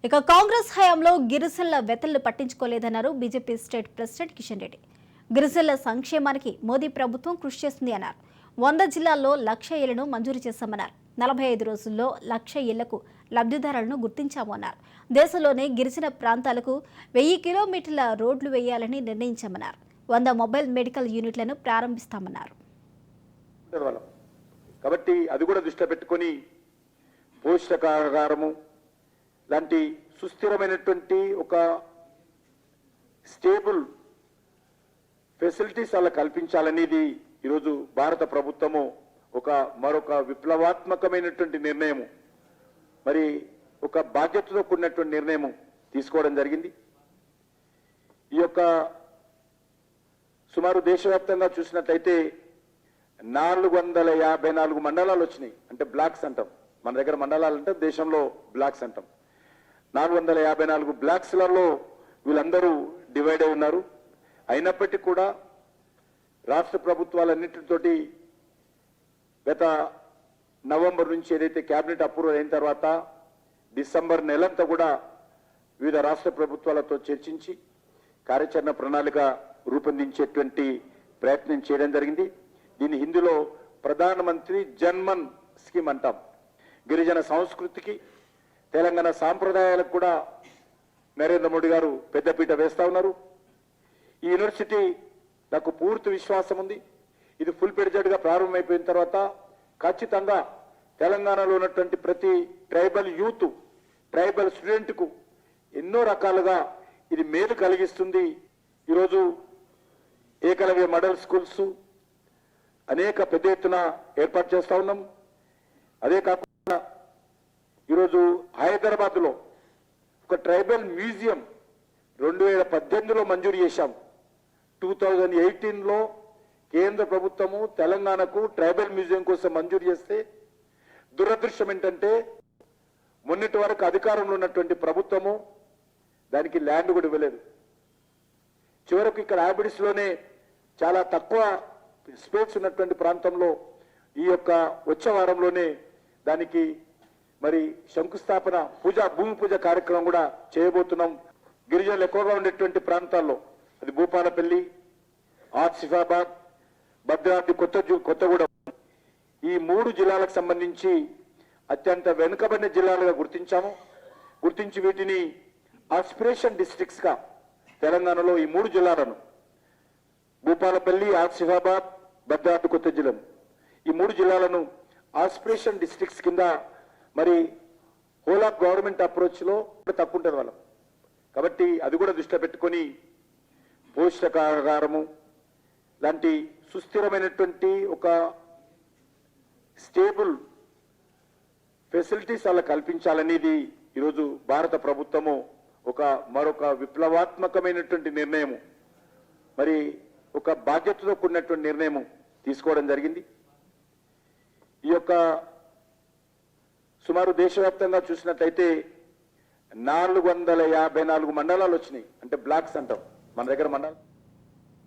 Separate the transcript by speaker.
Speaker 1: ఇక కాంగ్రెస్ హయాంలో గిరిజనుల వెతలను పట్టించుకోలేదన్నారు BJP state president Kishan Reddy. గిరిజనుల సంక్షేమానికి మోదీ ప్రభుత్వం కృషి చేస్తుంది అన్నారు. 100 జిల్లాల్లో 1,00,000 ఇళ్లను మంజూరు చేశామన్నారు. 45 రోజుల్లో 1,00,000 ఇళ్లకు లబ్ధిదారులను గుర్తించాము అన్నారు. దేశంలోని గిరిజన ప్రాంతాలకు 1000 కిలోమీటర్ల రోడ్లు వేయాలని నిర్ణయించామన్నారు. 100 మొబైల్ మెడికల్ యూనిట్లను ప్రారంభిస్తామన్నారు.
Speaker 2: కాబట్టి అది కూడా దృష్టిలో పెట్టుకొని పోషకాహారము లాంటి సుస్థిరమైనటువంటి ఒక స్టేబుల్ ఫెసిలిటీస్ అలా కల్పించాలనేది ఈరోజు భారత ప్రభుత్వము మరొక విప్లవాత్మకమైనటువంటి నిర్ణయము, మరి ఒక బాధ్యతతో కూడినటువంటి నిర్ణయం తీసుకోవడం జరిగింది. ఈ యొక్క సుమారు దేశవ్యాప్తంగా చూసినట్లయితే 454 మండలాలు వచ్చినాయి. అంటే బ్లాక్స్ అంటాం, మన దగ్గర మండలాలు అంటే దేశంలో బ్లాక్స్ అంటాం. 454 బ్లాక్స్లలో వీళ్ళందరూ డివైడ్ అయి ఉన్నారు. అయినప్పటికీ కూడా రాష్ట్ర ప్రభుత్వాలన్నింటితోటి గత నవంబర్ నుంచి ఏదైతే కేబినెట్ అప్రూవల్ అయిన తర్వాత డిసెంబర్ నెలంతా కూడా వివిధ రాష్ట్ర ప్రభుత్వాలతో చర్చించి కార్యాచరణ ప్రణాళిక రూపొందించేటువంటి ప్రయత్నం చేయడం జరిగింది. దీన్ని హిందీలో ప్రధానమంత్రి జన్మన్ స్కీమ్ అంటాం. గిరిజన సంస్కృతికి తెలంగాణ సాంప్రదాయాలకు కూడా నరేంద్ర మోడీ గారు పెద్దపీట వేస్తా ఉన్నారు. ఈ యూనివర్సిటీ నాకు పూర్తి విశ్వాసం ఉంది. ఇది ఫుల్ పెడ్జెడ్గా ప్రారంభమైపోయిన తర్వాత ఖచ్చితంగా తెలంగాణలో ఉన్నటువంటి ప్రతి ట్రైబల్ యూత్, ట్రైబల్ స్టూడెంట్కు ఎన్నో రకాలుగా ఇది మేలు కలిగిస్తుంది. ఈరోజు ఏకలవ్య మోడల్ స్కూల్స్ అనేక పెద్ద ఎత్తున ఏర్పాటు చేస్తా ఉన్నాం. అదే కాకుండా ఈరోజు హైదరాబాద్లో ఒక ట్రైబల్ మ్యూజియం 2018లో మంజూరు చేశాం. 2018లో కేంద్ర ప్రభుత్వము తెలంగాణకు ట్రైబల్ మ్యూజియం కోసం మంజూరు చేస్తే దురదృష్టం ఏంటంటే మొన్నటి వరకు అధికారంలో ఉన్నటువంటి ప్రభుత్వము దానికి ల్యాండ్ కూడా ఇవ్వలేదు. చివరకు ఇక్కడ హ్యాబిట్స్లోనే చాలా తక్కువ స్పేస్ ఉన్నటువంటి ప్రాంతంలో ఈ యొక్క వచ్చే వారంలోనే దానికి మరి శంకుస్థాపన భూమి పూజ కార్యక్రమం కూడా చేయబోతున్నాం. గిరిజనులు ఎక్కువగా ఉండేటువంటి ప్రాంతాల్లో అది భూపాలపల్లి, ఆసిఫాబాద్, భద్రాద్రి కొత్తగూడెం ఈ 3 జిల్లాలకు సంబంధించి అత్యంత వెనుకబడిన జిల్లాలుగా గుర్తించి వీటిని ఆస్పిరేషన్ డిస్ట్రిక్ట్స్ గా తెలంగాణలో ఈ 3 జిల్లాలను భూపాలపల్లి, ఆసిఫాబాద్, భద్రాద్రి కొత్తగూడెం ఈ 3 జిల్లాలను ఆస్పిరేషన్ డిస్ట్రిక్ట్స్ కింద మరి హోల్ ఆఫ్ గవర్నమెంట్ అప్రోచ్లో తక్కువ ఉంటుంది వాళ్ళం. కాబట్టి అది కూడా దృష్టిలో పెట్టుకొని పోషకాహారము లాంటి సుస్థిరమైనటువంటి ఒక స్టేబుల్ ఫెసిలిటీస్ అలా కల్పించాలనేది ఈరోజు భారత ప్రభుత్వము మరొక విప్లవాత్మకమైనటువంటి నిర్ణయము, మరి ఒక బాధ్యతతో కూడినటువంటి నిర్ణయం తీసుకోవడం జరిగింది. ఈ యొక్క సుమారు దేశవ్యాప్తంగా చూసినట్లయితే 454 మండలాలు వచ్చినాయి. అంటే బ్లాక్స్ అంటాం, మన దగ్గర మండలం